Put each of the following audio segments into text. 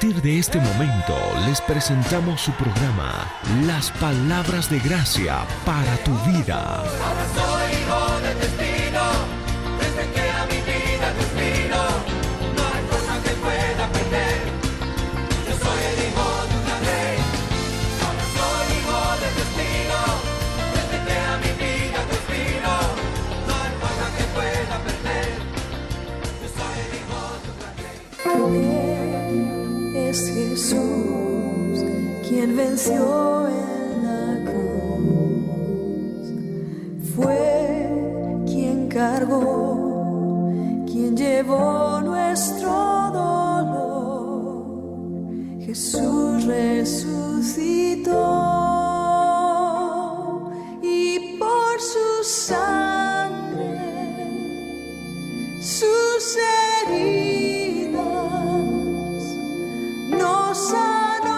partir de este momento les presentamos su programa Las Palabras de Gracia para tu vida. Ahora soy hijo del destino, desde que a mi vida Dios vino, no hay forma que pueda perder. Yo soy el hijo de un gran rey. Ahora soy hijo del destino, desde que a mi vida Dios vino, no hay forma que pueda perder. Yo soy el hijo de un gran rey. Es Jesús quien venció en la cruz. Fue quien cargó, quien llevó nuestro dolor. Jesús resucitó y por su sangre, sus heridas nos sanó.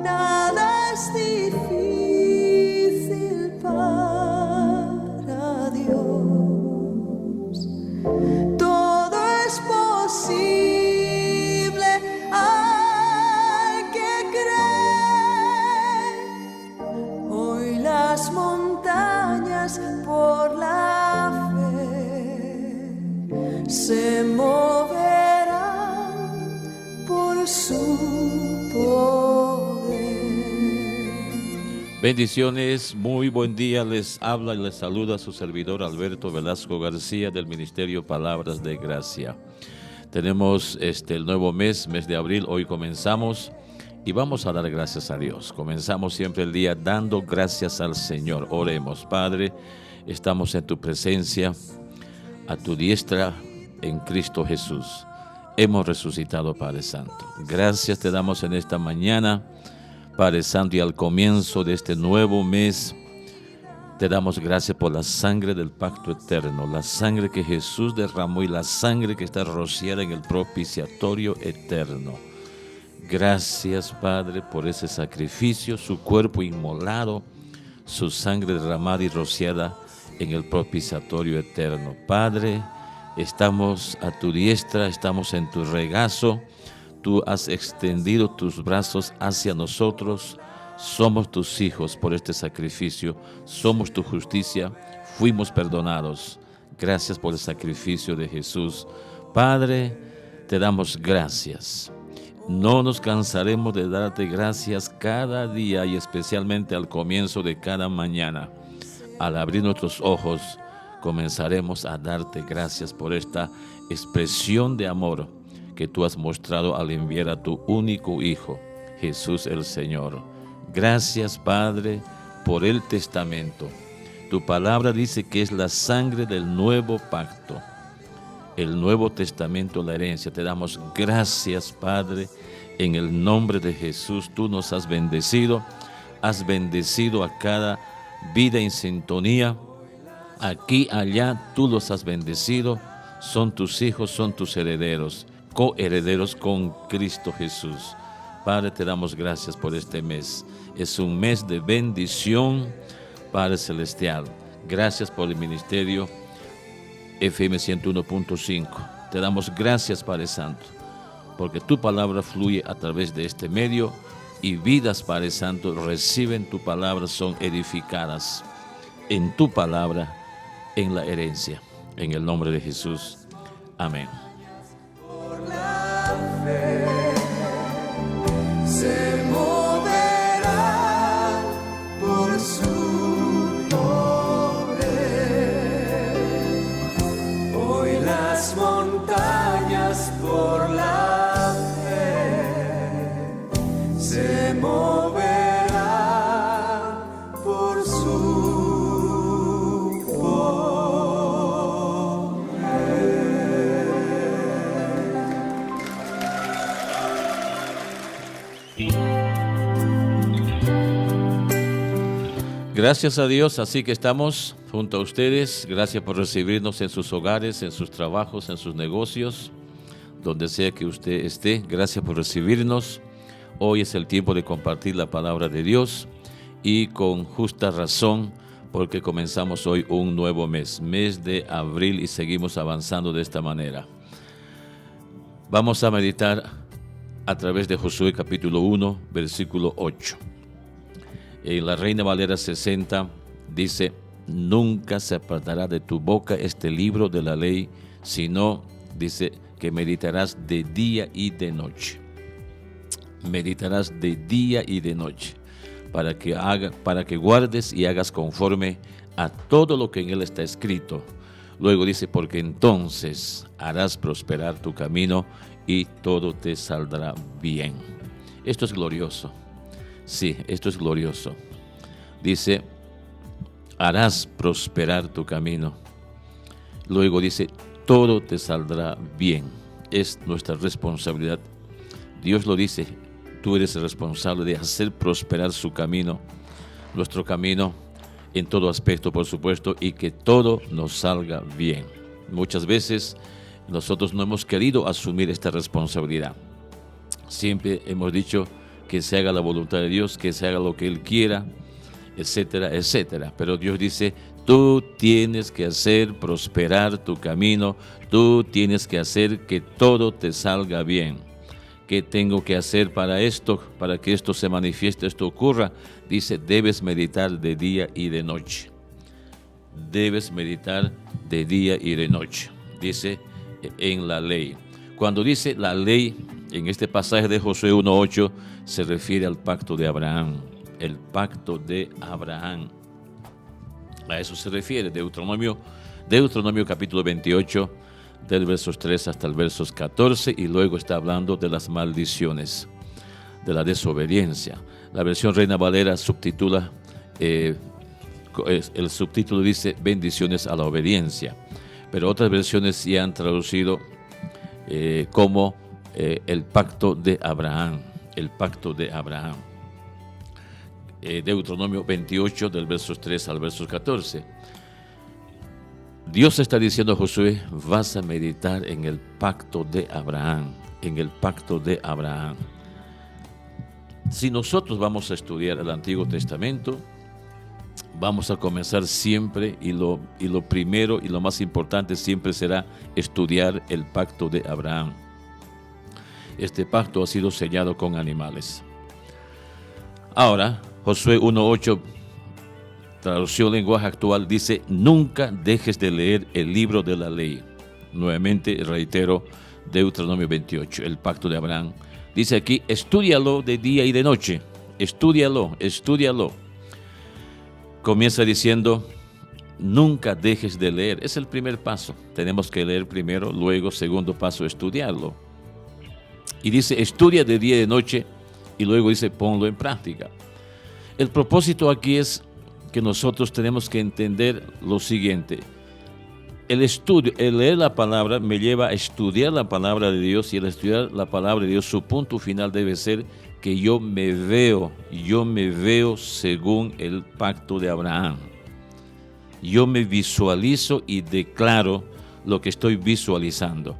Nada es difícil para Dios. Todo es posible al que cree. Hoy las montañas por la fe se moverán por su poder. Bendiciones, muy buen día, les habla y les saluda su servidor Alberto Velasco García del Ministerio Palabras de Gracia. Tenemos el nuevo mes de abril, hoy comenzamos y vamos a dar gracias a Dios. Comenzamos siempre el día dando gracias al Señor. Oremos. Padre, estamos en tu presencia, a tu diestra en Cristo Jesús. Hemos resucitado, Padre Santo. Gracias te damos en esta mañana, Padre Santo, y al comienzo de este nuevo mes, te damos gracias por la sangre del pacto eterno, la sangre que Jesús derramó y la sangre que está rociada en el propiciatorio eterno. Gracias, Padre, por ese sacrificio, su cuerpo inmolado, su sangre derramada y rociada en el propiciatorio eterno. Padre, estamos a tu diestra, estamos en tu regazo. Tú has extendido tus brazos hacia nosotros. Somos tus hijos por este sacrificio. Somos tu justicia. Fuimos perdonados. Gracias por el sacrificio de Jesús. Padre, te damos gracias. No nos cansaremos de darte gracias cada día y especialmente al comienzo de cada mañana. Al abrir nuestros ojos, comenzaremos a darte gracias por esta expresión de amor que tú has mostrado al enviar a tu único Hijo, Jesús el Señor. Gracias, Padre, por el testamento. Tu palabra dice que es la sangre del nuevo pacto, el Nuevo Testamento, la herencia. Te damos gracias, Padre, en el nombre de Jesús. Tú nos has bendecido a cada vida en sintonía. Aquí, allá, tú los has bendecido. Son tus hijos, son tus herederos, coherederos con Cristo Jesús. Padre, te damos gracias por este mes. Es un mes de bendición, Padre Celestial. Gracias por el ministerio FM 101.5. Te damos gracias, Padre Santo, porque tu palabra fluye a través de este medio y vidas, Padre Santo, reciben tu palabra, son edificadas en tu palabra, en la herencia. En el nombre de Jesús. Amén. Por la fe se moverá por su poder. Hoy las montañas por la fe se moverán por su Gracias a Dios, así que estamos junto a ustedes. Gracias por recibirnos en sus hogares, en sus trabajos, en sus negocios, donde sea que usted esté. Gracias por recibirnos. Hoy es el tiempo de compartir la palabra de Dios y con justa razón, porque comenzamos hoy un nuevo mes de abril, y seguimos avanzando de esta manera. Vamos a meditar a través de Josué capítulo 1, versículo 8. En la Reina Valera 60 dice: nunca se apartará de tu boca este libro de la ley, sino, dice, que meditarás de día y de noche. Meditarás de día y de noche, para que guardes y hagas conforme a todo lo que en él está escrito. Luego dice: porque entonces harás prosperar tu camino y todo te saldrá bien. Esto es glorioso. Sí, esto es glorioso. Dice: harás prosperar tu camino. Luego dice: todo te saldrá bien. Es nuestra responsabilidad. Dios lo dice: tú eres el responsable de hacer prosperar su camino, nuestro camino, en todo aspecto, por supuesto, y que todo nos salga bien. Muchas veces nosotros no hemos querido asumir esta responsabilidad. Siempre hemos dicho que se haga la voluntad de Dios, que se haga lo que Él quiera, etcétera, etcétera. Pero Dios dice: tú tienes que hacer prosperar tu camino, tú tienes que hacer que todo te salga bien. ¿Qué tengo que hacer para esto, para que esto se manifieste, esto ocurra? Dice: debes meditar de día y de noche. Debes meditar de día y de noche. Dice: en la ley. Cuando dice la ley, en este pasaje de Josué 1:8, se refiere al pacto de Abraham. El pacto de Abraham. A eso se refiere Deuteronomio capítulo 28, del versos 3 hasta el versos 14, y luego está hablando de las maldiciones, de la desobediencia. La versión Reina Valera subtitula, el subtítulo dice: bendiciones a la obediencia, pero otras versiones ya han traducido como el pacto de Abraham, el pacto de Abraham. Deuteronomio 28, del versos 3 al versos 14. Dios está diciendo a Josué: vas a meditar en el pacto de Abraham, en el pacto de Abraham. Si nosotros vamos a estudiar el Antiguo Testamento, vamos a comenzar siempre, y lo primero y lo más importante siempre será estudiar el pacto de Abraham. Este pacto ha sido sellado con animales. Ahora, Josué 1:8, traducción lenguaje actual, dice: nunca dejes de leer el libro de la ley. Nuevamente reitero, Deuteronomio 28, el pacto de Abraham. Dice aquí: estúdialo de día y de noche. Estúdialo. Comienza diciendo: nunca dejes de leer. Es el primer paso. Tenemos que leer primero, luego, segundo paso, estudiarlo. Y dice: estudia de día y de noche, y luego dice: ponlo en práctica. El propósito aquí es que nosotros tenemos que entender lo siguiente: el leer la palabra me lleva a estudiar la palabra de Dios, y al estudiar la palabra de Dios, su punto final debe ser que yo me veo según el pacto de Abraham. Yo me visualizo y declaro lo que estoy visualizando.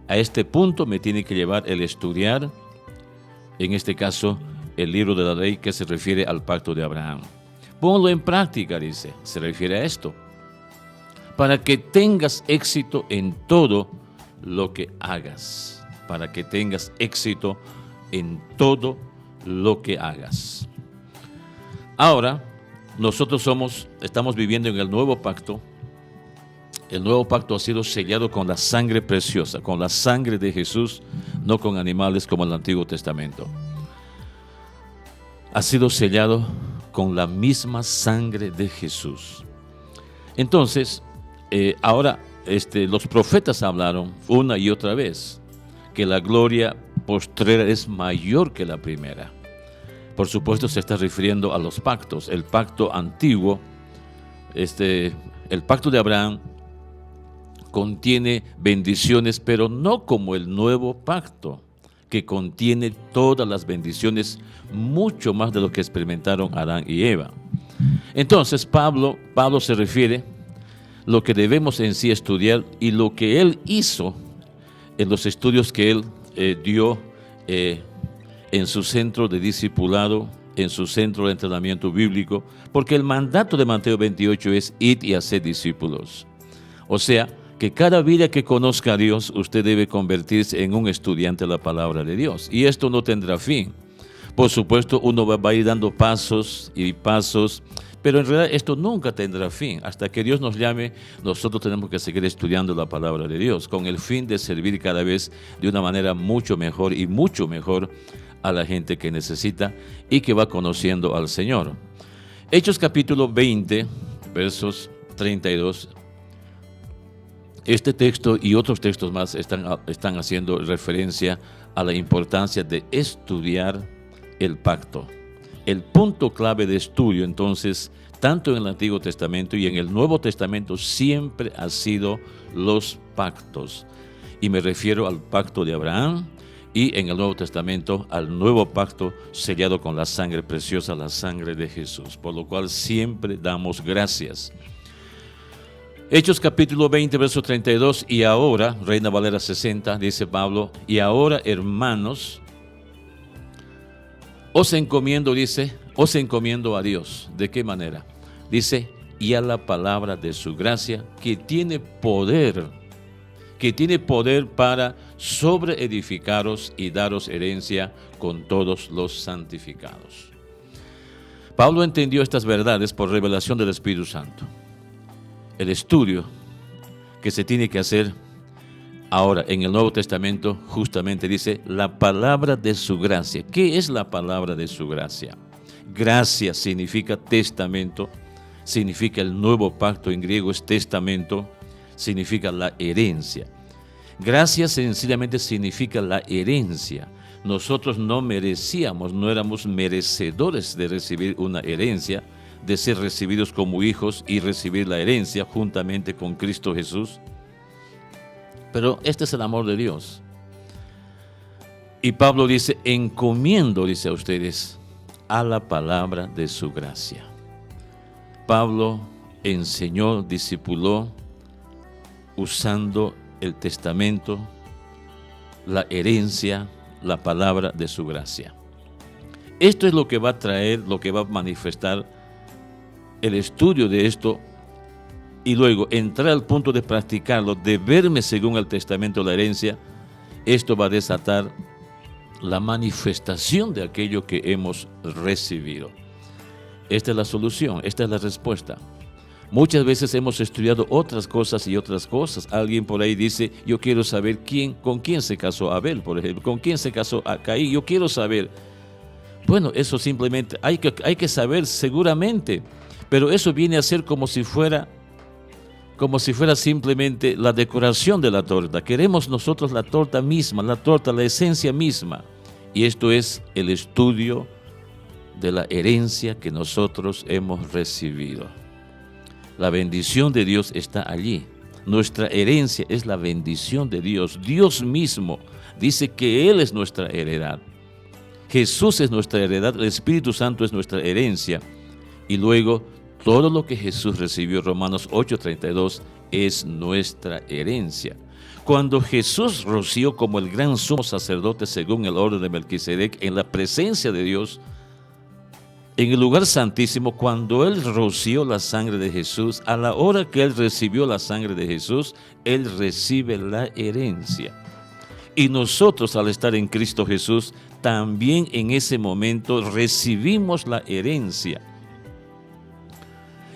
A este punto me tiene que llevar el estudiar, en este caso, el libro de la ley, que se refiere al pacto de Abraham. Ponlo en práctica, dice, se refiere a esto, para que tengas éxito en todo lo que hagas, para que tengas éxito en todo lo que hagas. Ahora, nosotros estamos viviendo en el nuevo pacto. El nuevo pacto ha sido sellado con la sangre preciosa, con la sangre de Jesús, no con animales como el Antiguo Testamento. Ha sido sellado con la misma sangre de Jesús. Entonces, ahora los profetas hablaron una y otra vez que la gloria postrera es mayor que la primera. Por supuesto, se está refiriendo a los pactos. El pacto antiguo, el pacto de Abraham, contiene bendiciones, pero no como el nuevo pacto, que contiene todas las bendiciones, mucho más de lo que experimentaron Adán y Eva. Entonces, Pablo se refiere lo que debemos en sí estudiar y lo que él hizo en los estudios que él dio en su centro de discipulado, en su centro de entrenamiento bíblico, porque el mandato de Mateo 28 es: id y haced discípulos. O sea, que cada vida que conozca a Dios, usted debe convertirse en un estudiante de la palabra de Dios. Y esto no tendrá fin. Por supuesto, uno va a ir dando pasos y pasos, pero en realidad esto nunca tendrá fin. Hasta que Dios nos llame, nosotros tenemos que seguir estudiando la palabra de Dios, con el fin de servir cada vez de una manera mucho mejor y mucho mejor a la gente que necesita y que va conociendo al Señor. Hechos capítulo 20, versos 32. Este texto y otros textos más están haciendo referencia a la importancia de estudiar el pacto. El punto clave de estudio, entonces, tanto en el Antiguo Testamento y en el Nuevo Testamento, siempre ha sido los pactos. Y me refiero al pacto de Abraham y en el Nuevo Testamento al nuevo pacto sellado con la sangre preciosa, la sangre de Jesús. Por lo cual siempre damos gracias. Hechos capítulo 20, verso 32, y ahora, Reina Valera 60, dice Pablo, y ahora, hermanos, os encomiendo a Dios. ¿De qué manera? Dice, y a la palabra de su gracia, que tiene poder para sobreedificaros y daros herencia con todos los santificados. Pablo entendió estas verdades por revelación del Espíritu Santo. El estudio que se tiene que hacer ahora en el Nuevo Testamento justamente dice la palabra de su gracia. ¿Qué es la palabra de su gracia? Gracia significa testamento, significa el nuevo pacto, en griego es testamento, significa la herencia. Gracia sencillamente significa la herencia. Nosotros no merecíamos, no éramos merecedores de recibir una herencia, de ser recibidos como hijos y recibir la herencia juntamente con Cristo Jesús. Pero este es el amor de Dios. Y Pablo dice, encomiendo, dice a ustedes, a la palabra de su gracia. Pablo enseñó, discipuló, usando el testamento, la herencia, la palabra de su gracia. Esto es lo que va a traer, lo que va a manifestar el estudio de esto y luego entrar al punto de practicarlo, de verme según el testamento, la herencia. Esto va a desatar la manifestación de aquello que hemos recibido. Esta es la solución, esta es la respuesta. Muchas veces hemos estudiado otras cosas y otras cosas. Alguien por ahí dice, yo quiero saber con quién se casó Abel, por ejemplo, con quién se casó Caín, yo quiero saber. Bueno, eso simplemente hay que saber seguramente, pero eso viene a ser como si fuera simplemente la decoración de la torta. Queremos nosotros la torta misma, la esencia misma. Y esto es el estudio de la herencia que nosotros hemos recibido. La bendición de Dios está allí. Nuestra herencia es la bendición de Dios. Dios mismo dice que Él es nuestra heredad. Jesús es nuestra heredad, el Espíritu Santo es nuestra herencia. Y luego, todo lo que Jesús recibió, Romanos 8:32, es nuestra herencia. Cuando Jesús roció como el gran sumo sacerdote según el orden de Melquisedec en la presencia de Dios, en el lugar santísimo, cuando Él roció la sangre de Jesús, a la hora que Él recibió la sangre de Jesús, Él recibe la herencia. Y nosotros, al estar en Cristo Jesús, también en ese momento recibimos la herencia.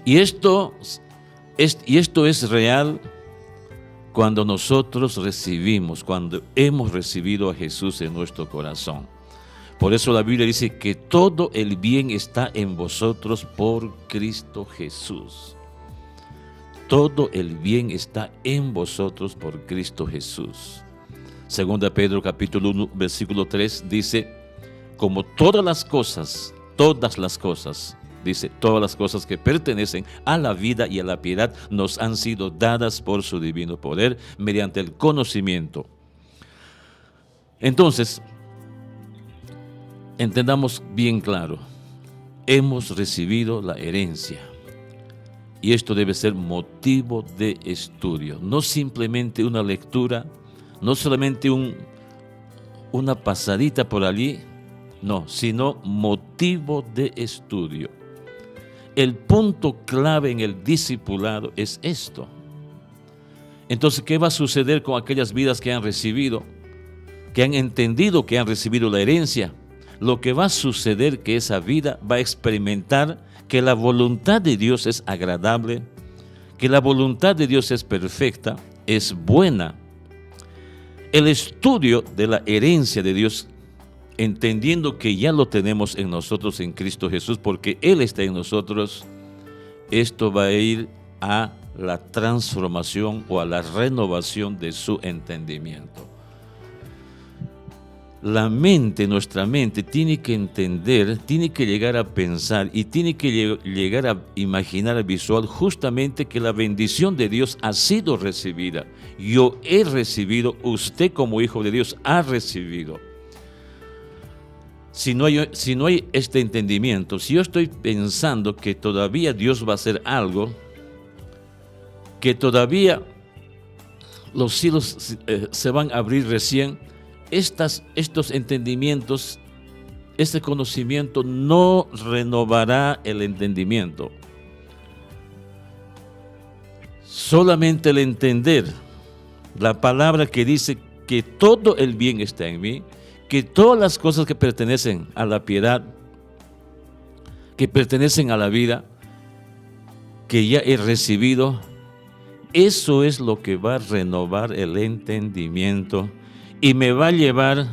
Y esto es real cuando nosotros cuando hemos recibido a Jesús en nuestro corazón. Por eso la Biblia dice que todo el bien está en vosotros por Cristo Jesús. Todo el bien está en vosotros por Cristo Jesús. Segunda Pedro capítulo 1, versículo 3 dice, como todas las cosas, dice, todas las cosas que pertenecen a la vida y a la piedad nos han sido dadas por su divino poder mediante el conocimiento. Entonces, entendamos bien claro, hemos recibido la herencia y esto debe ser motivo de estudio, no simplemente una lectura, no solamente una pasadita por allí, no, sino motivo de estudio. El punto clave en el discipulado es esto. Entonces, ¿qué va a suceder con aquellas vidas que han recibido, que han entendido que han recibido la herencia? Lo que va a suceder es que esa vida va a experimentar que la voluntad de Dios es agradable, que la voluntad de Dios es perfecta, es buena. El estudio de la herencia de Dios, entendiendo que ya lo tenemos en nosotros en Cristo Jesús, porque Él está en nosotros, esto va a ir a la transformación o a la renovación de su entendimiento. La mente, nuestra mente, tiene que entender, tiene que llegar a pensar y tiene que llegar a imaginar visual justamente que la bendición de Dios ha sido recibida. Yo he recibido, usted como hijo de Dios ha recibido. Si no hay este entendimiento, si yo estoy pensando que todavía Dios va a hacer algo, que todavía los cielos se van a abrir recién, estos entendimientos, este conocimiento no renovará el entendimiento. Solamente el entender la palabra que dice que todo el bien está en mí, que todas las cosas que pertenecen a la piedad, que pertenecen a la vida, que ya he recibido, eso es lo que va a renovar el entendimiento y me va a llevar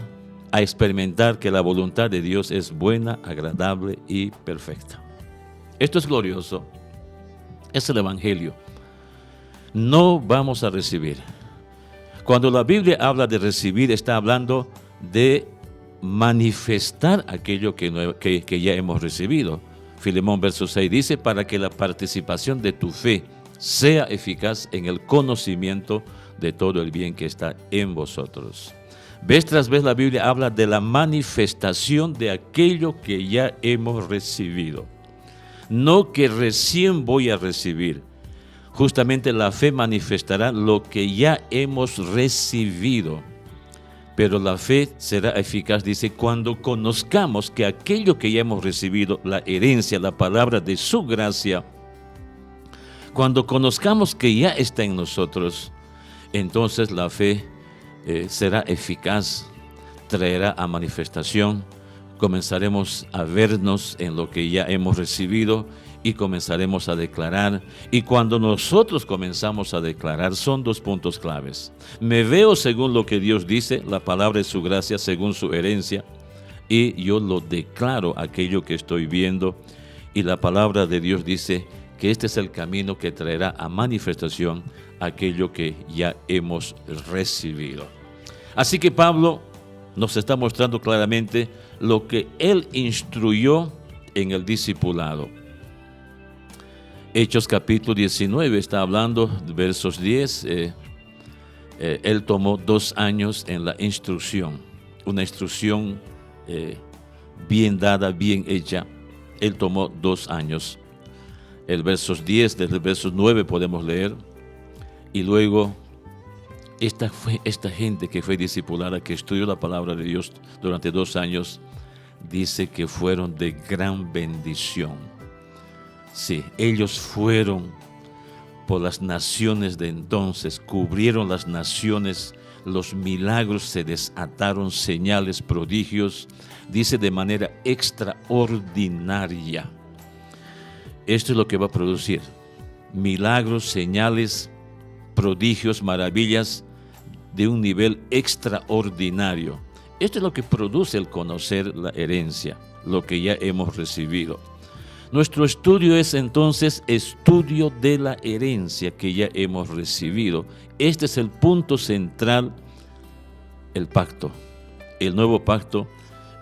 a experimentar que la voluntad de Dios es buena, agradable y perfecta. Esto es glorioso. Es el Evangelio. No vamos a recibir. Cuando la Biblia habla de recibir, está hablando de manifestar aquello que ya hemos recibido. Filemón verso 6 dice, para que la participación de tu fe sea eficaz en el conocimiento de todo el bien que está en vosotros. Vez tras vez la Biblia habla de la manifestación de aquello que ya hemos recibido. No que recién voy a recibir. Justamente la fe manifestará lo que ya hemos recibido. Pero la fe será eficaz, dice, cuando conozcamos que aquello que ya hemos recibido, la herencia, la palabra de su gracia, cuando conozcamos que ya está en nosotros, entonces la fe será eficaz, traerá a manifestación, comenzaremos a vernos en lo que ya hemos recibido y comenzaremos a declarar. Y cuando nosotros comenzamos a declarar, son dos puntos claves. Me veo según lo que Dios dice, la palabra de su gracia según su herencia, y yo lo declaro aquello que estoy viendo, y la palabra de Dios dice que este es el camino que traerá a manifestación aquello que ya hemos recibido. Así que Pablo nos está mostrando claramente lo que él instruyó en el discipulado. Hechos capítulo 19 está hablando, versos 10, él tomó 2 años en la instrucción, una instrucción bien dada, bien hecha. Él tomó 2 años. El versos 10, desde el verso 9 podemos leer. Y luego, esta gente que fue discipulada, que estudió la palabra de Dios durante 2 años, dice que fueron de gran bendición. Sí, ellos fueron por las naciones de entonces, cubrieron las naciones, los milagros se desataron, señales, prodigios, dice de manera extraordinaria. Esto es lo que va a producir, milagros, señales, prodigios, maravillas de un nivel extraordinario. Esto es lo que produce el conocer la herencia, lo que ya hemos recibido. Nuestro estudio es entonces estudio de la herencia que ya hemos recibido. Este es el punto central, el pacto, el nuevo pacto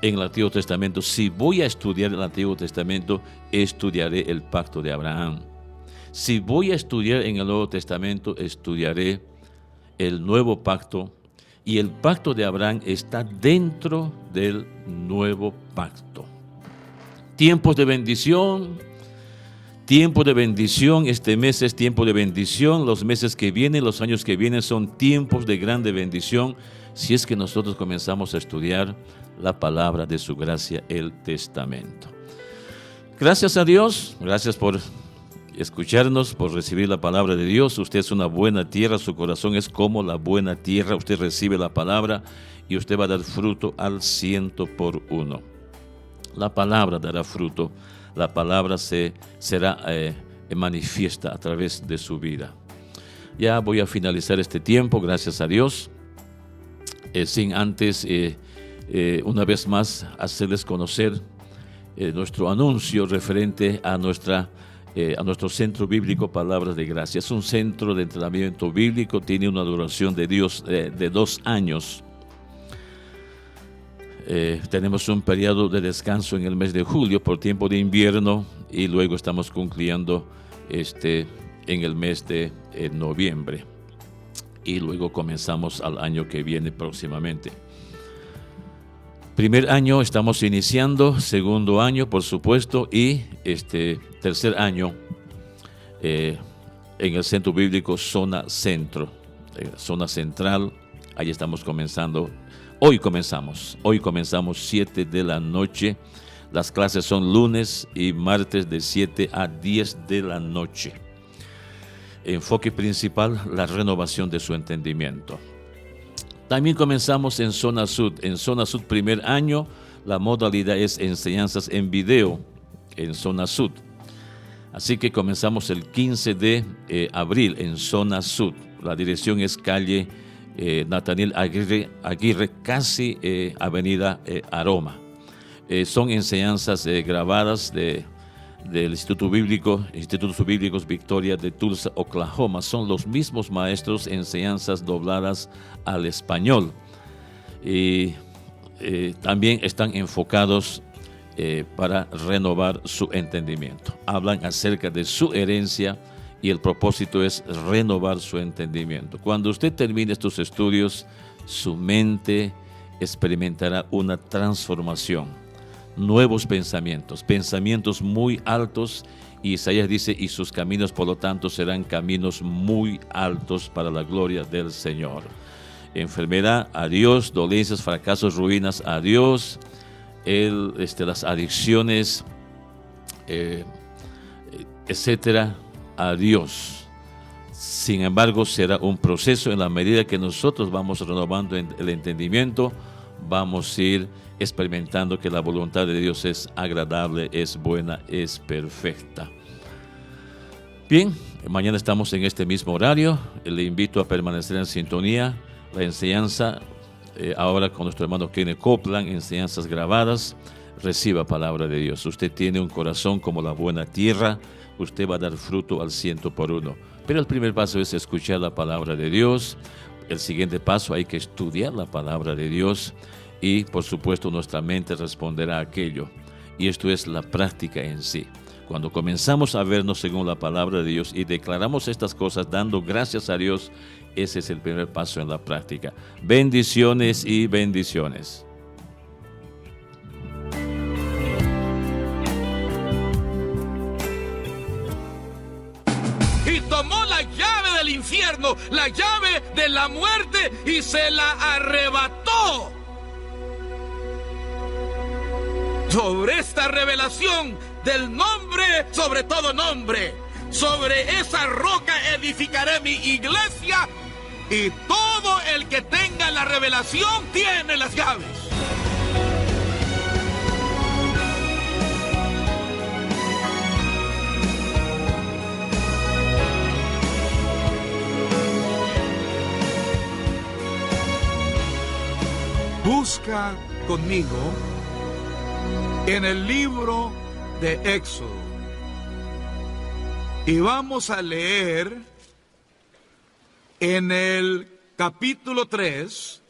en el Antiguo Testamento. Si voy a estudiar el Antiguo Testamento, estudiaré el pacto de Abraham. Si voy a estudiar en el Nuevo Testamento, estudiaré el nuevo pacto. Y el pacto de Abraham está dentro del nuevo pacto. Tiempos de bendición, este mes es tiempo de bendición, los meses que vienen, los años que vienen son tiempos de grande bendición, si es que nosotros comenzamos a estudiar la palabra de su gracia, el testamento. Gracias a Dios, gracias por escucharnos, por recibir la palabra de Dios. Usted es una buena tierra, su corazón es como la buena tierra. Usted recibe la palabra y usted va a dar fruto al 100%. La palabra dará fruto, la palabra será manifiesta a través de su vida. Ya voy a finalizar este tiempo, gracias a Dios, sin antes, una vez más, hacerles conocer nuestro anuncio referente a nuestro centro bíblico Palabras de Gracia. Es un centro de entrenamiento bíblico, tiene una duración de 2 años. Tenemos un periodo de descanso en el mes de julio por tiempo de invierno y luego estamos concluyendo en el mes de noviembre y luego comenzamos al año que viene próximamente. Primer año estamos iniciando, segundo año por supuesto y tercer año en el centro bíblico Zona Centro, Zona Central. Ahí estamos comenzando. Hoy comenzamos 7 de la noche. Las clases son lunes y martes de 7 a 10 de la noche. Enfoque principal, la renovación de su entendimiento. También comenzamos en Zona Sud. En Zona Sud, primer año, la modalidad es enseñanzas en video en Zona Sud. Así que comenzamos el 15 de abril en Zona Sud. La dirección es calle Nathaniel Aguirre, casi avenida Aroma. Son enseñanzas grabadas del Instituto Institutos Bíblicos Victoria de Tulsa, Oklahoma. Son los mismos maestros, enseñanzas dobladas al español. Y también están enfocados para renovar su entendimiento. Hablan acerca de su herencia y el propósito es renovar su entendimiento. Cuando usted termine estos estudios, su mente experimentará una transformación, nuevos pensamientos muy altos. Y Isaías dice, y sus caminos por lo tanto serán caminos muy altos para la gloria del Señor. Enfermedad, adiós. Dolencias, fracasos, ruinas, adiós. Las adicciones, etcétera, adiós. Sin embargo, será un proceso. En la medida que nosotros vamos renovando el entendimiento, vamos a ir experimentando que la voluntad de Dios es agradable, es buena, es perfecta. Bien, mañana estamos en este mismo horario. Le invito a permanecer en sintonía. La enseñanza ahora con nuestro hermano Kenneth Copeland, enseñanzas grabadas. Reciba palabra de Dios. Usted tiene un corazón como la buena tierra. Usted va a dar fruto al 100%. Pero el primer paso es escuchar la palabra de Dios. El siguiente paso, hay que estudiar la palabra de Dios. Y por supuesto nuestra mente responderá a aquello. Y esto es la práctica en sí. Cuando comenzamos a vernos según la palabra de Dios y declaramos estas cosas dando gracias a Dios, ese es el primer paso en la práctica. Bendiciones y bendiciones. Y tomó la llave del infierno, la llave de la muerte, y se la arrebató. Sobre esta revelación del nombre, sobre todo nombre, sobre esa roca edificaré mi iglesia, y todo el que tenga la revelación tiene las llaves. Busca conmigo en el libro de Éxodo y vamos a leer en el capítulo 3,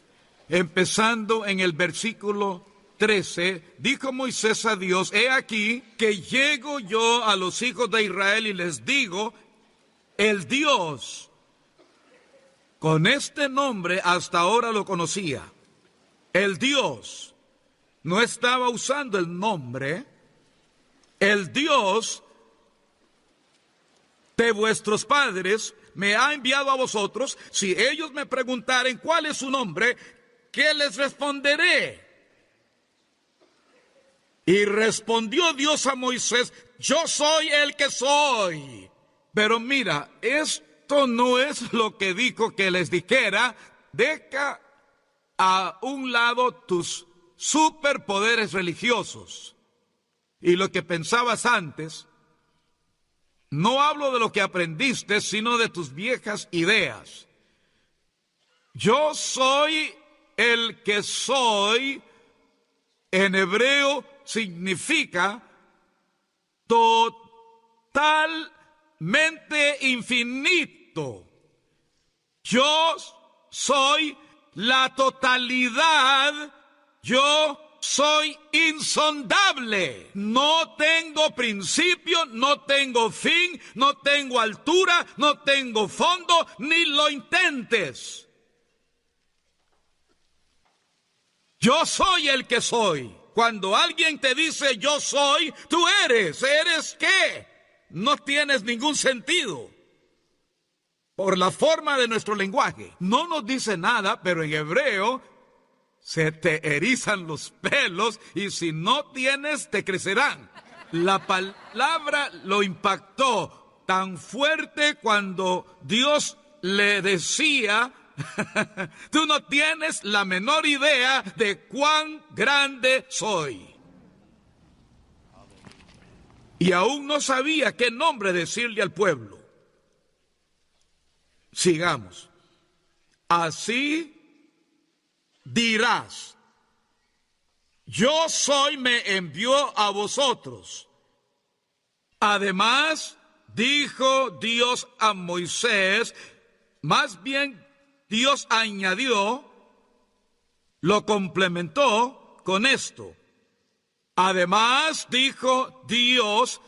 empezando en el versículo 13. Dijo Moisés a Dios: he aquí que llego yo a los hijos de Israel y les digo, el Dios, con este nombre hasta ahora lo conocía. El Dios no estaba usando el nombre. El Dios de vuestros padres me ha enviado a vosotros. Si ellos me preguntaren cuál es su nombre, ¿qué les responderé? Y respondió Dios a Moisés: yo soy el que soy. Pero mira, esto no es lo que dijo que les dijera. Deja a un lado tus superpoderes religiosos y lo que pensabas antes. No hablo de lo que aprendiste, sino de tus viejas ideas. Yo soy el que soy, en hebreo significa totalmente infinito. Yo soy la totalidad. Yo soy insondable. No tengo principio, no tengo fin, no tengo altura, no tengo fondo, ni lo intentes. Yo soy el que soy. Cuando alguien te dice yo soy, tú eres. ¿Eres qué? No tienes ningún sentido. Por la forma de nuestro lenguaje. No nos dice nada, pero en hebreo se te erizan los pelos y si no tienes, te crecerán. La palabra lo impactó tan fuerte cuando Dios le decía: tú no tienes la menor idea de cuán grande soy. Y aún no sabía qué nombre decirle al pueblo. Sigamos. Así dirás: yo soy, me envió a vosotros. Además, dijo Dios a Moisés, más bien Dios añadió, lo complementó con esto. Además, dijo Dios,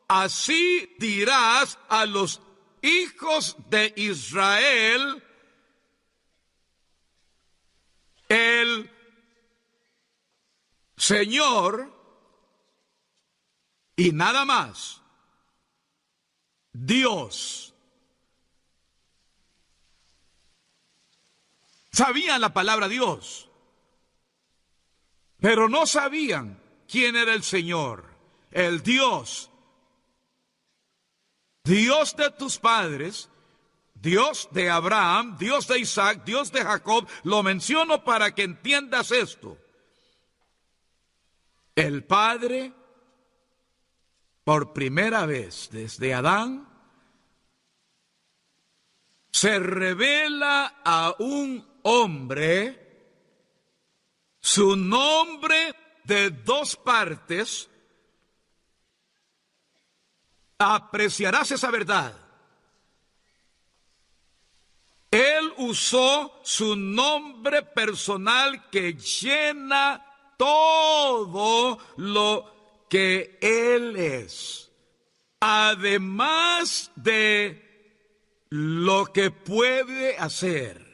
así dirás a los hijos de Israel, el Señor, y nada más, Dios. Sabían la palabra Dios, pero no sabían quién era el Señor, el Dios. Dios de tus padres, Dios de Abraham, Dios de Isaac, Dios de Jacob. Lo menciono para que entiendas esto. El Padre, por primera vez desde Adán, se revela a un hombre, su nombre de dos partes. Apreciarás esa verdad. Él usó su nombre personal que llena todo lo que Él es. Además de lo que puede hacer.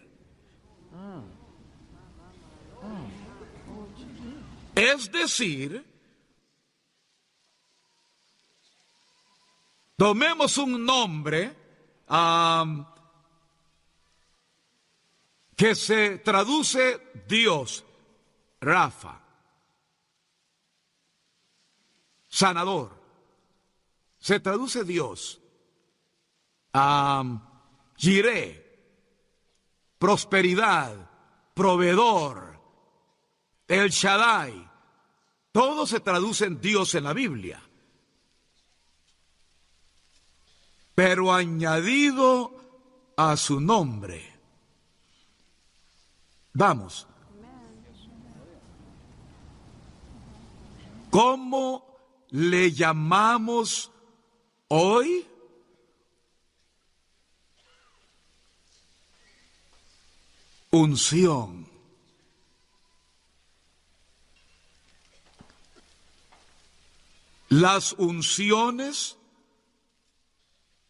Es decir, tomemos un nombre que se traduce Dios, Rafa, sanador, se traduce Dios, Jireh, prosperidad, proveedor, El Shaddai, todo se traduce en Dios en la Biblia. Pero añadido a su nombre. Vamos. ¿Cómo le llamamos hoy? Unción. Las unciones,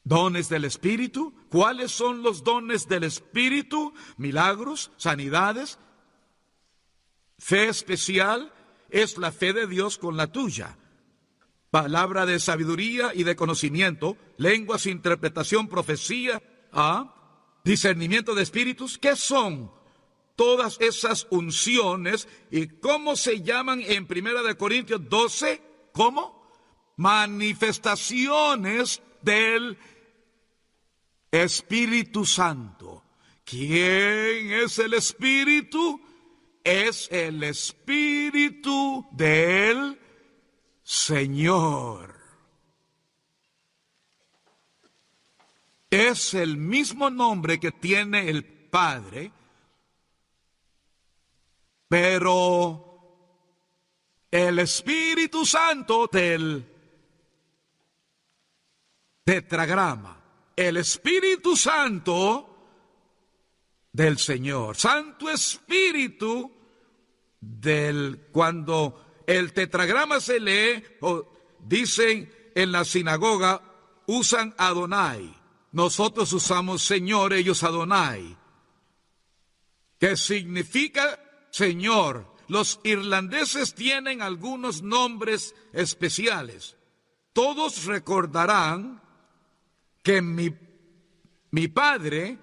dones del Espíritu. ¿Cuáles son los dones del Espíritu? Milagros, sanidades, fe especial. Es la fe de Dios con la tuya. Palabra de sabiduría y de conocimiento, lenguas, interpretación, profecía, discernimiento de espíritus. ¿Qué son todas esas unciones y cómo se llaman en 1 Corintios 12? ¿Cómo? Manifestaciones del Espíritu Santo. ¿Quién es el Espíritu? Es el Espíritu del Señor. Es el mismo nombre que tiene el Padre, pero el Espíritu Santo del tetragrama, el Espíritu Santo del Señor, Santo Espíritu cuando el tetragrama se lee, o dicen en la sinagoga, usan Adonai. Nosotros usamos Señor, ellos Adonai, que significa Señor. Los irlandeses tienen algunos nombres especiales. Todos recordarán que mi padre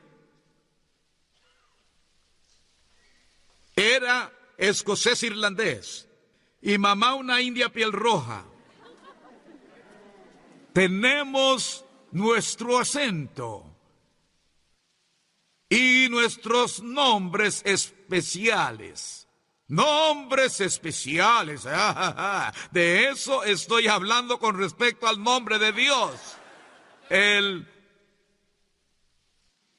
era escocés irlandés y mamá una india piel roja. Tenemos nuestro acento y nuestros nombres especiales. Nombres especiales. De eso estoy hablando con respecto al nombre de Dios. El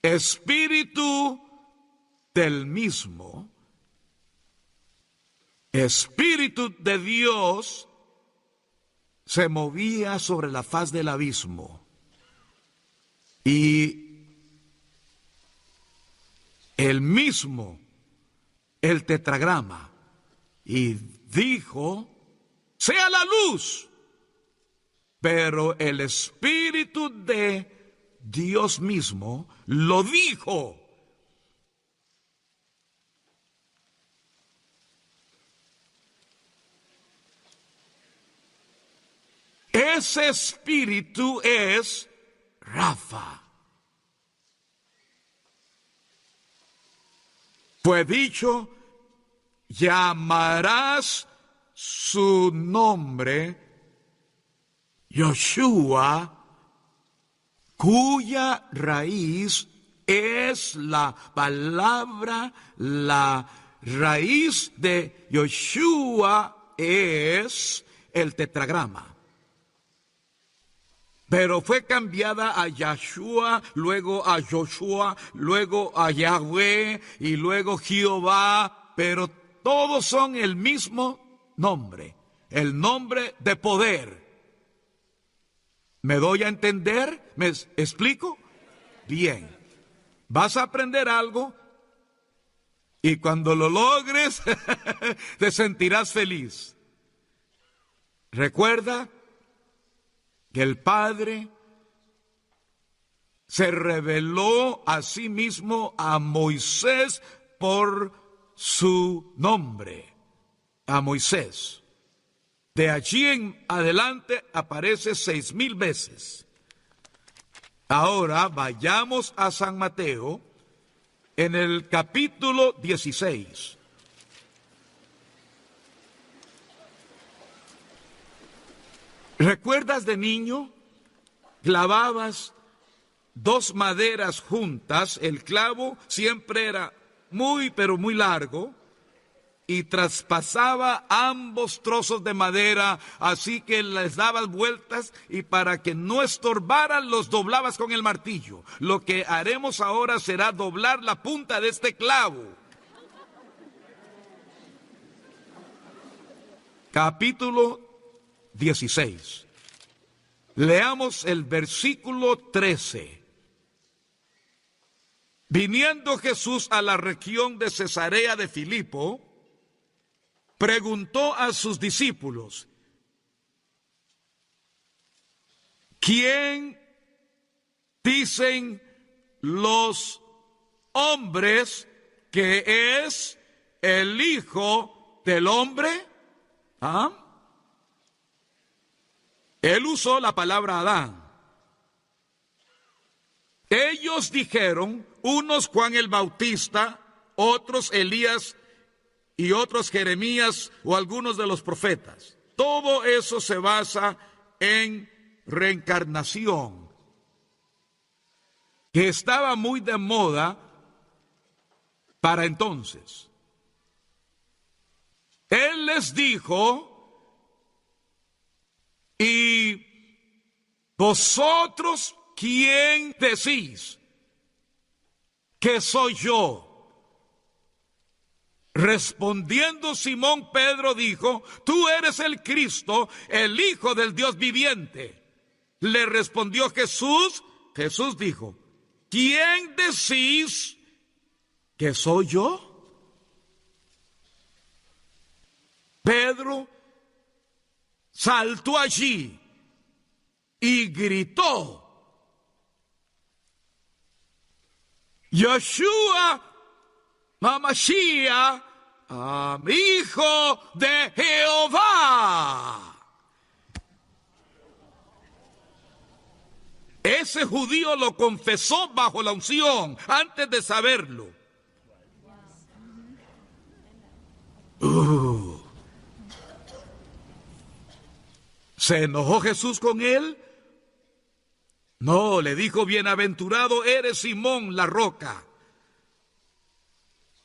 Espíritu del mismo Espíritu de Dios se movía sobre la faz del abismo. Y el mismo, el tetragrama, y dijo, sea la luz. Pero el Espíritu de Dios mismo lo dijo. Ese Espíritu es Rafa. Fue dicho, llamarás su nombre Yoshua, cuya raíz es la palabra, la raíz de Yoshua es el tetragrama. Pero fue cambiada a Yahshua, luego a Joshua, luego a Yahweh y luego Jehová, pero todos son el mismo nombre, el nombre de poder. ¿Me doy a entender? ¿Me explico? Bien. Vas a aprender algo y cuando lo logres te sentirás feliz. Recuerda que el Padre se reveló a sí mismo a Moisés por su nombre, a Moisés. De allí en adelante aparece 6,000 veces. Ahora vayamos a San Mateo en el capítulo 16. ¿Recuerdas de niño? Clavabas 2 maderas juntas, el clavo siempre era muy, pero muy largo, y traspasaba ambos trozos de madera, así que les dabas vueltas y para que no estorbaran los doblabas con el martillo. Lo que haremos ahora será doblar la punta de este clavo. Capítulo 16. Leamos el versículo 13. Viniendo Jesús a la región de Cesarea de Filipo, preguntó a sus discípulos, ¿quién dicen los hombres que es el Hijo del Hombre? ¿Ah? Él usó la palabra Adán. Ellos dijeron, unos Juan el Bautista, otros Elías y otros Jeremías o algunos de los profetas. Todo eso se basa en reencarnación. que estaba muy de moda para entonces. Él les dijo: ¿y vosotros quién decís que soy yo? Respondiendo Simón Pedro dijo: tú eres el Cristo, el Hijo del Dios viviente. Le respondió Jesús dijo: ¿quién decís que soy yo? Pedro saltó allí y gritó: Yeshua Hamashiach, Hijo de Jehová. Ese judío lo confesó bajo la unción antes de saberlo. ¿Se enojó Jesús con él? No, le dijo: bienaventurado eres Simón la roca.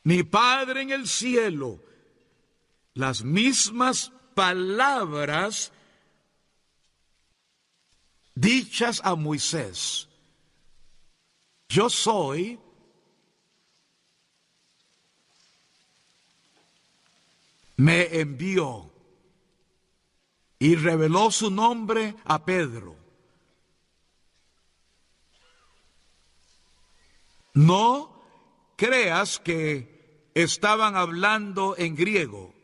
Mi Padre en el cielo, las mismas palabras dichas a Moisés: yo soy, me envió y reveló su nombre a Pedro. No creas que estaban hablando en griego.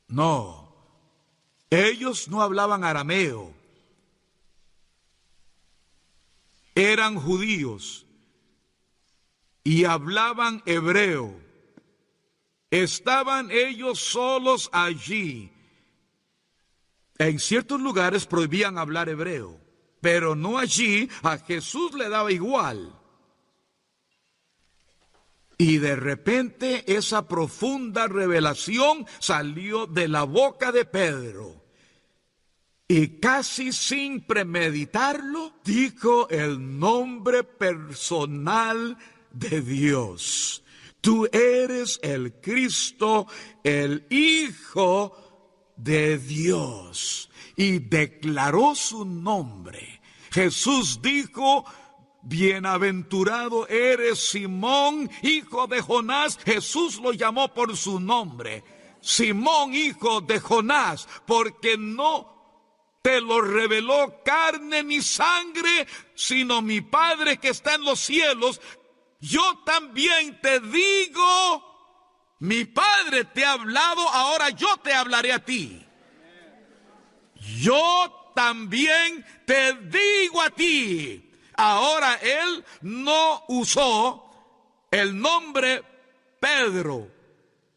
No, ellos no hablaban arameo. Eran judíos y hablaban hebreo. Estaban ellos solos allí. En ciertos lugares prohibían hablar hebreo, pero no allí. A Jesús le daba igual. Y de repente esa profunda revelación salió de la boca de Pedro. Y casi sin premeditarlo, dijo el nombre personal de Dios: tú eres el Cristo, el Hijo de Dios. Y declaró su nombre. Jesús dijo: bienaventurado eres Simón, hijo de Jonás. Jesús lo llamó por su nombre: Simón, hijo de Jonás, porque no te lo reveló carne ni sangre, sino mi Padre que está en los cielos. Yo también te digo, mi Padre te ha hablado, ahora yo te hablaré a ti. Yo también te digo a ti. Ahora él no usó el nombre Pedro,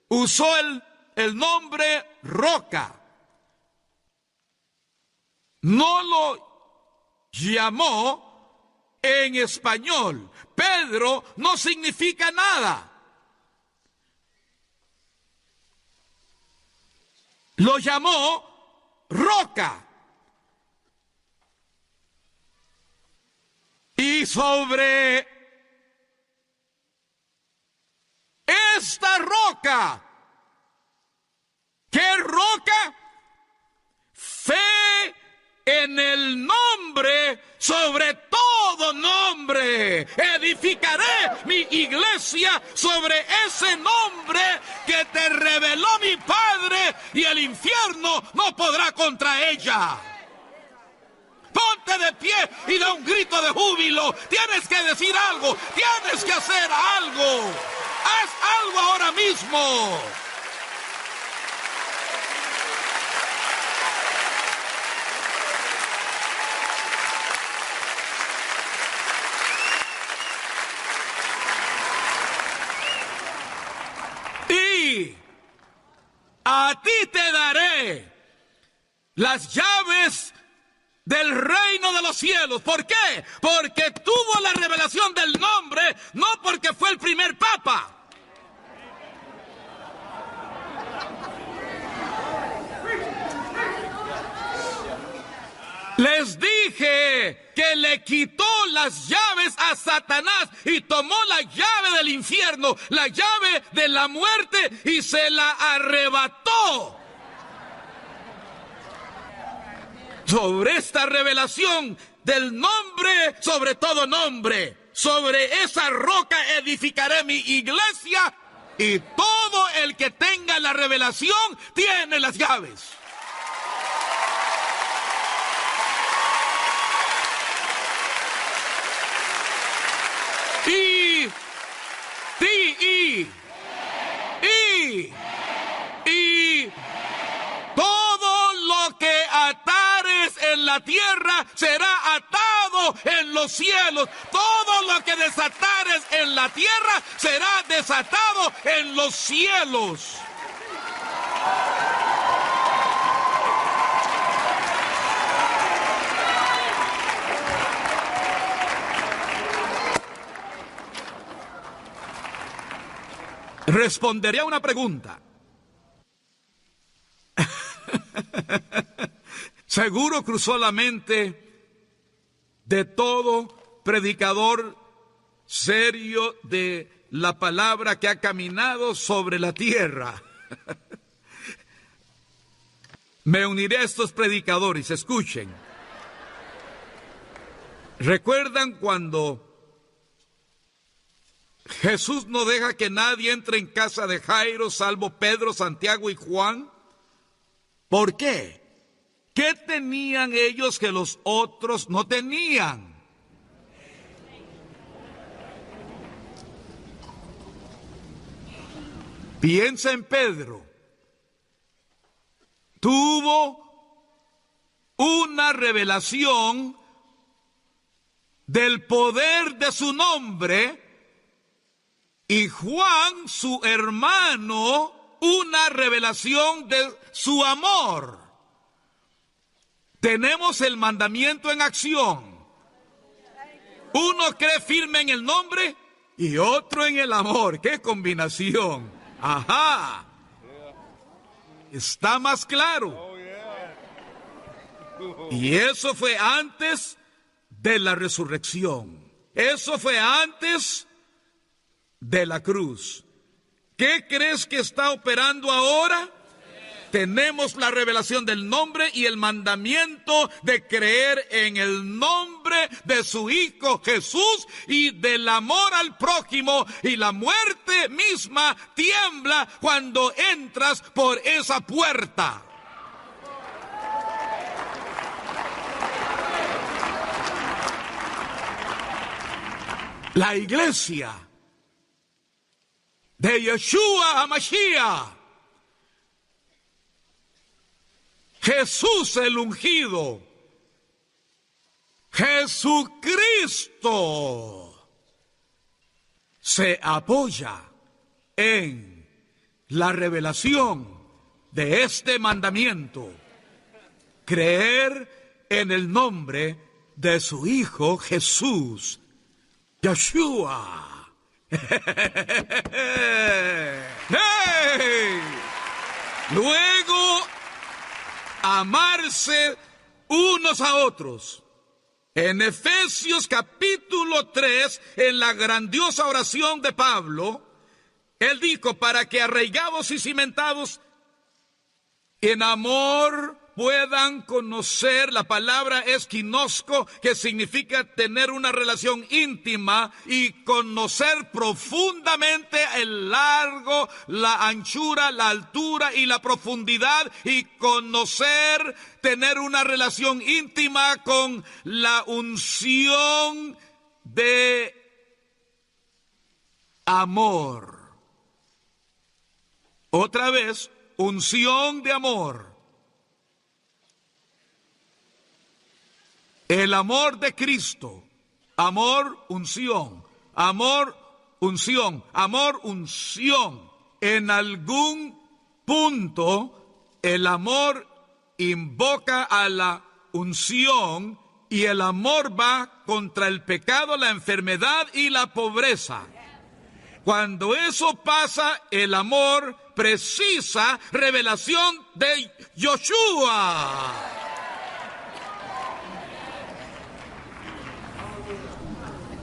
usó el nombre roca. No lo llamó en español. Pedro no significa nada. Lo llamó roca. Y sobre esta roca, ¿qué roca? Fe en el nombre, sobre todo nombre. Edificaré mi iglesia sobre ese nombre que te reveló mi Padre, y el infierno no podrá contra ella. Ponte de pie y da un grito de júbilo. Tienes que decir algo, tienes que hacer algo. Haz algo ahora mismo. Y a ti te daré las llaves del reino de los cielos. ¿Por qué? Porque tuvo la revelación del nombre, no porque fue el primer papa. Les dije que le quitó las llaves a Satanás y tomó la llave del infierno, la llave de la muerte, y se la arrebató. Sobre esta revelación del nombre, sobre todo nombre, sobre esa roca edificaré mi iglesia, y todo el que tenga la revelación tiene las llaves. Y todo lo que atares en la tierra será atado en los cielos. Todo lo que desatares en la tierra será desatado en los cielos. Responderé a una pregunta. Seguro cruzó la mente de todo predicador serio de la palabra que ha caminado sobre la tierra. Me uniré a estos predicadores, escuchen. ¿Recuerdan cuando Jesús no deja que nadie entre en casa de Jairo, salvo Pedro, Santiago y Juan? ¿Por qué? ¿Qué tenían ellos que los otros no tenían? Piensa en Pedro. Tuvo una revelación del poder de su nombre, y Juan, su hermano, una revelación de su amor. Tenemos el mandamiento en acción. Uno cree firme en el nombre y otro en el amor. ¡Qué combinación! ¡Ajá! Está más claro. Y eso fue antes de la resurrección. Eso fue antes de la cruz. ¿Qué crees que está operando ahora? Tenemos la revelación del nombre y el mandamiento de creer en el nombre de su Hijo Jesús y del amor al prójimo, y la muerte misma tiembla cuando entras por esa puerta. La iglesia de Yeshua HaMashiach, Jesús el ungido, Jesucristo, se apoya en la revelación de este mandamiento: creer en el nombre de su Hijo Jesús, Yeshua. ¡Hey! Luego, amarse unos a otros. En Efesios capítulo 3, en la grandiosa oración de Pablo, él dijo: para que arraigados y cimentados en amor puedan conocer. La palabra es ginosco, que significa tener una relación íntima, y conocer profundamente el largo, la anchura, la altura y la profundidad, y conocer, tener una relación íntima con la unción de amor. Otra vez, unción de amor. El amor de Cristo. Amor, unción. Amor, unción. Amor, unción. En algún punto, el amor invoca a la unción, y el amor va contra el pecado, la enfermedad y la pobreza. Cuando eso pasa, el amor precisa revelación de Yeshua.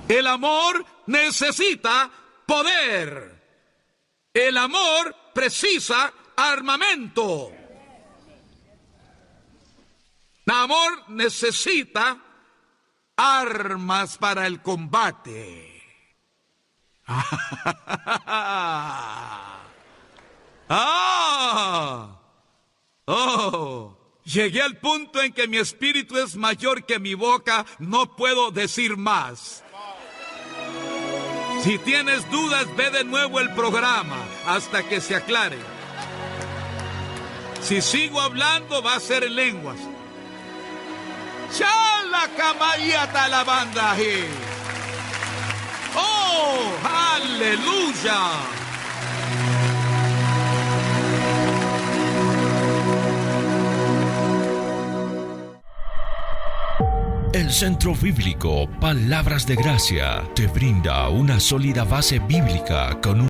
El amor necesita poder. El amor precisa armamento. El amor necesita armas para el combate. Llegué al punto en que mi espíritu es mayor que mi boca, no puedo decir más. Si tienes dudas, ve de nuevo el programa hasta que se aclare. Si sigo hablando, va a ser en lenguas. ¡Chala camayata la banda! ¡Oh, aleluya! El Centro Bíblico Palabras de Gracia te brinda una sólida base bíblica con un